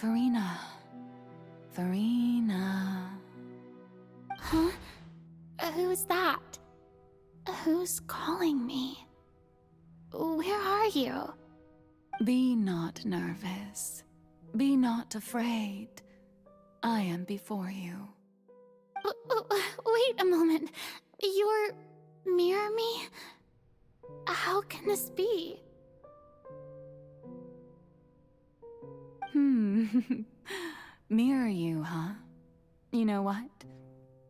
Farina. Farina. Huh? Who's that? Who's calling me? Where are you? Be not nervous. Be not afraid. I am before you. Wait a moment. You're mirror me? How can this be? Mirror you, huh? You know what?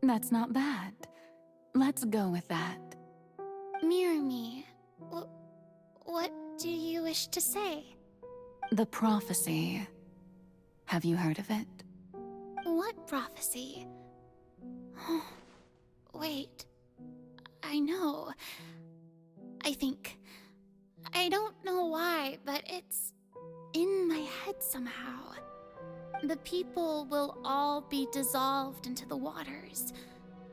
That's not bad. Let's go with that. Mirror me? What do you wish to say? The prophecy. Have you heard of it? What prophecy? Wait. I know. I think. I don't know why, but it's in my head somehow. The people will all be dissolved into the waters,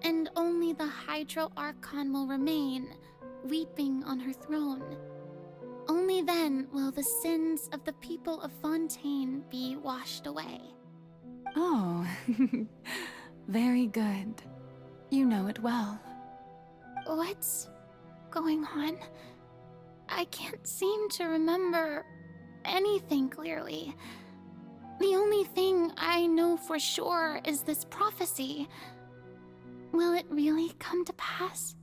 and only the Hydro Archon will remain, weeping on her throne. Only then will the sins of the people of Fontaine be washed away. Oh, very good. You know it well. What's going on? I can't seem to remember anything clearly. The only thing I know for sure is this prophecy. Will it really come to pass?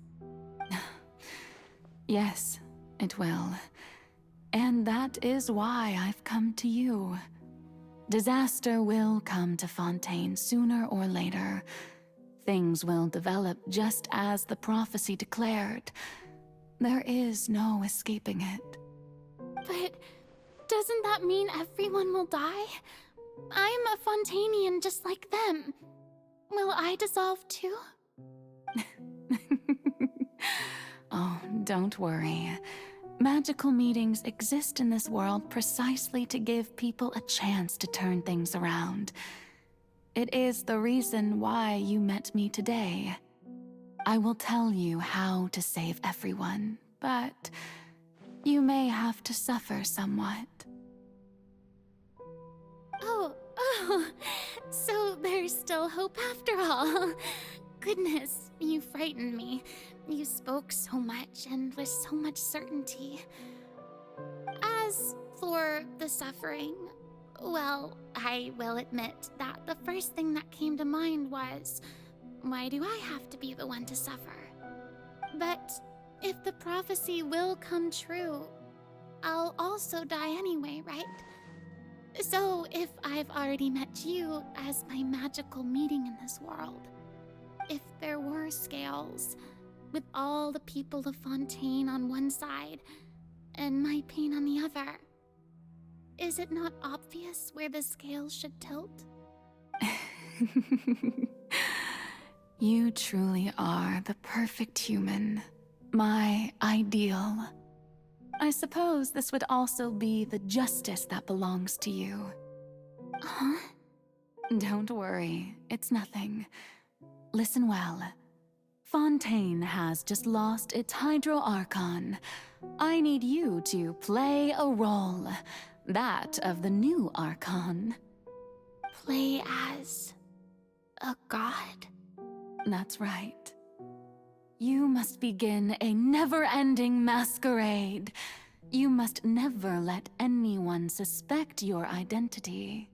Yes, it will. And that is why I've come to you. Disaster will come to Fontaine sooner or later. Things will develop just as the prophecy declared. There is no escaping it. But doesn't that mean everyone will die? I'm a Fontainian just like them. Will I dissolve too? Oh, don't worry. Magical meetings exist in this world precisely to give people a chance to turn things around. It is the reason why you met me today. I will tell you how to save everyone, but you may have to suffer somewhat. Oh, so there's still hope after all. Goodness, you frightened me. You spoke so much and with so much certainty. As for the suffering, well, I will admit that the first thing that came to mind was, why do I have to be the one to suffer? But if the prophecy will come true, I'll also die anyway, right? So if I've already met you as my magical meeting in this world, if there were scales, with all the people of Fontaine on one side and my pain on the other, is it not obvious where the scales should tilt? You truly are the perfect human, my ideal. I suppose this would also be the justice that belongs to you. Huh? Don't worry, it's nothing. Listen well. Fontaine has just lost its Hydro Archon. I need you to play a role, that of the new Archon. Play as a god? That's right. You must begin a never-ending masquerade. You must never let anyone suspect your identity.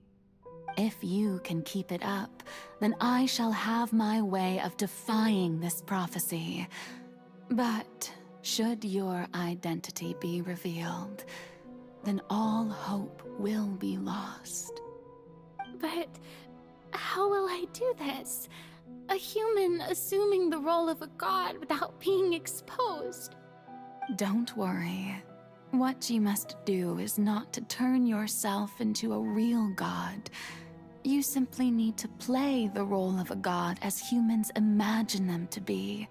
If you can keep it up, then I shall have my way of defying this prophecy. But should your identity be revealed, then all hope will be lost. But how will I do this? A human assuming the role of a god without being exposed. Don't worry. What you must do is not to turn yourself into a real god. You simply need to play the role of a god as humans imagine them to be.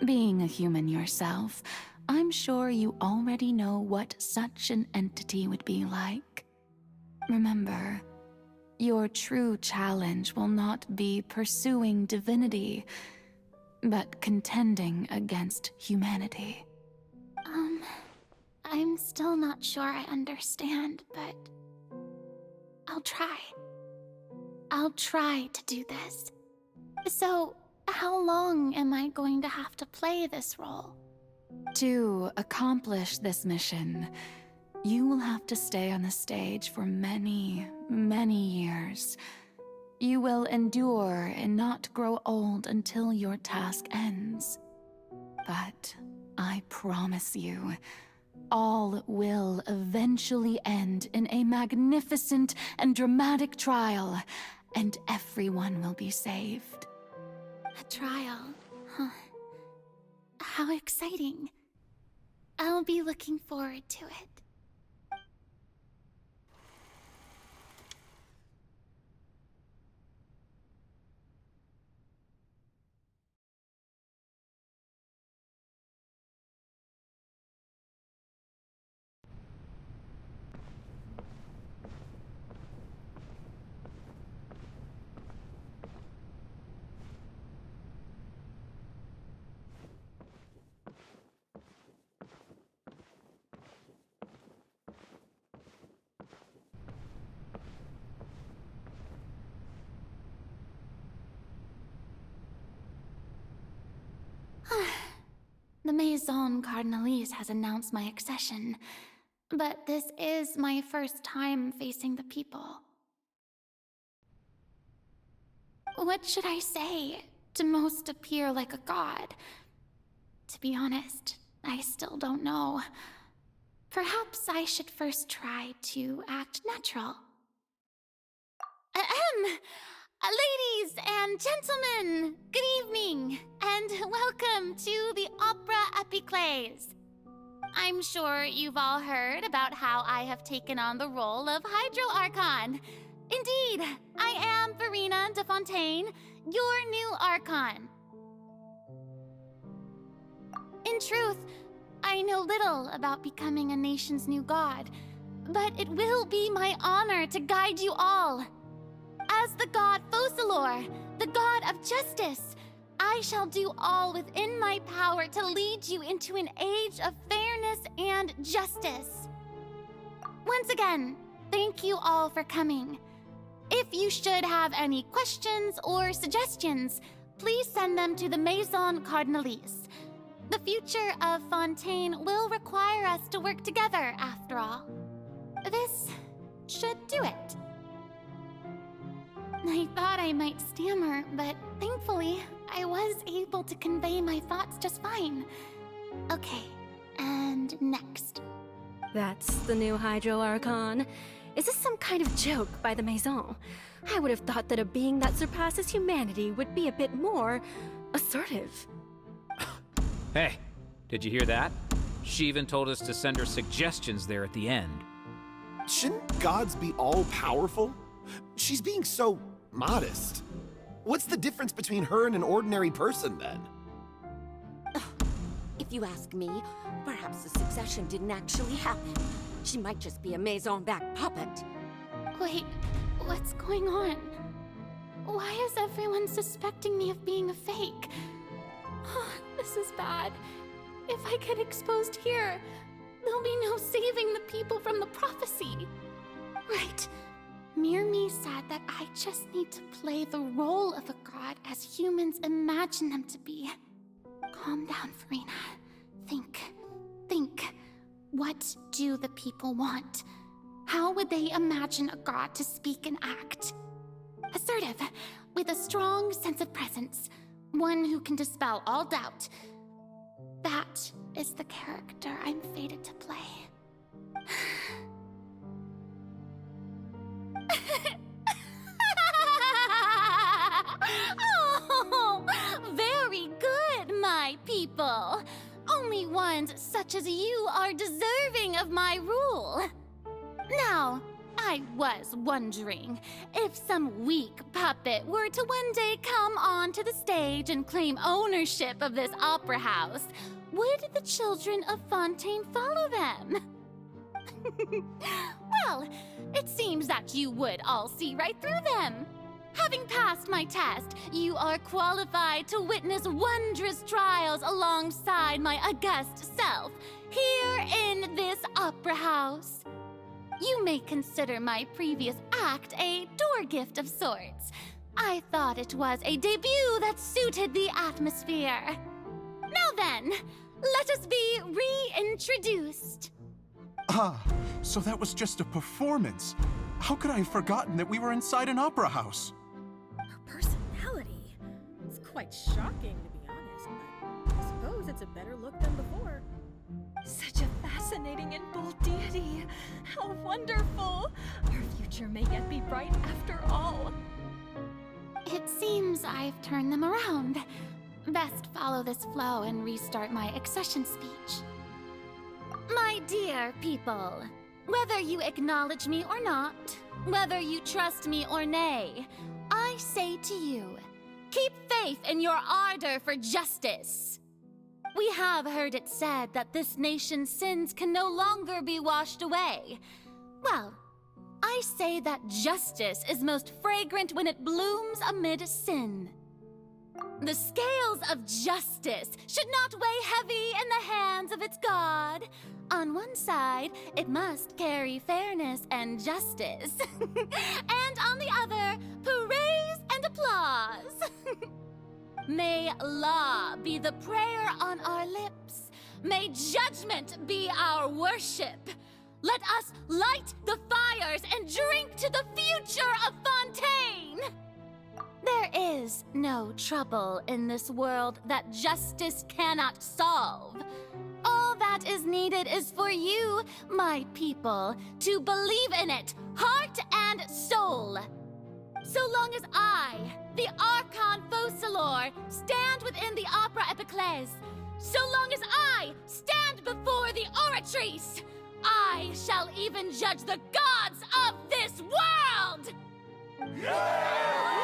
Being a human yourself, I'm sure you already know what such an entity would be like. Remember, your true challenge will not be pursuing divinity, but contending against humanity. I'm still not sure I understand, but I'll try. I'll try to do this. So, how long am I going to have to play this role? To accomplish this mission, you will have to stay on the stage for many, many years. You will endure and not grow old until your task ends. But I promise you, all will eventually end in a magnificent and dramatic trial, and everyone will be saved. A trial, huh? How exciting. I'll be looking forward to it. The Maison Cardinalise has announced my accession, but this is my first time facing the people. What should I say to most appear like a god? To be honest, I still don't know. Perhaps I should first try to act natural. Ahem! Ladies and gentlemen, good evening, and welcome to the Opera Epiclese. I'm sure you've all heard about how I have taken on the role of Hydro Archon. Indeed, I am Verena de Fontaine, your new Archon. In truth, I know little about becoming a nation's new god, but it will be my honor to guide you all. As the god Focalor, the god of justice, I shall do all within my power to lead you into an age of fairness and justice. Once again, thank you all for coming. If you should have any questions or suggestions, please send them to the Maison Cardinalise. The future of Fontaine will require us to work together, after all. This should do it. I thought I might stammer, but thankfully, I was able to convey my thoughts just fine. Okay, and next. That's the new Hydro Archon. Is this some kind of joke by the Maison? I would have thought that a being that surpasses humanity would be a bit more assertive. Hey, did you hear that? She even told us to send her suggestions there at the end. Shouldn't gods be all-powerful? She's being so modest. What's the difference between her and an ordinary person, then? If you ask me, perhaps the succession didn't actually happen. She might just be a Maison back puppet. Wait, what's going on? Why is everyone suspecting me of being a fake? This is bad. If I get exposed here, there'll be no saving the people from the prophecy. Right. Mirmi said that I just need to play the role of a god as humans imagine them to be. Calm down, Verena. Think. What do the people want? How would they imagine a god to speak and act? Assertive, with a strong sense of presence. One who can dispel all doubt. That is the character I'm fated to play. Oh, very good, my people. Only ones such as you are deserving of my rule. Now, I was wondering if some weak puppet were to one day come onto the stage and claim ownership of this opera house, would the children of Fontaine follow them? Well, it seems that you would all see right through them. Having passed my test, you are qualified to witness wondrous trials alongside my august self, here in this opera house. You may consider my previous act a door gift of sorts. I thought it was a debut that suited the atmosphere. Now then, let us be reintroduced. Ah, so that was just a performance. How could I have forgotten that we were inside an opera house? Her personality. It's quite shocking, to be honest, but I suppose it's a better look than before. Such a fascinating and bold deity. How wonderful! Our future may yet be bright after all. It seems I've turned them around. Best follow this flow and restart my accession speech. My dear people, whether you acknowledge me or not, whether you trust me or nay, I say to you, keep faith in your ardor for justice. We have heard it said that this nation's sins can no longer be washed away. Well, I say that justice is most fragrant when it blooms amid sin. The scales of justice should not weigh heavy in the hands of its God. On one side, it must carry fairness and justice. And on the other, praise and applause. May law be the prayer on our lips. May judgment be our worship. Let us light the fires and drink to the future of Fontaine. There is no trouble in this world that justice cannot solve. All that is needed is for you, my people, to believe in it, heart and soul. So long as I, the Archon Focalor, stand within the Opera Epiclese, so long as I stand before the Oratrice, I shall even judge the gods of this world! Yeah!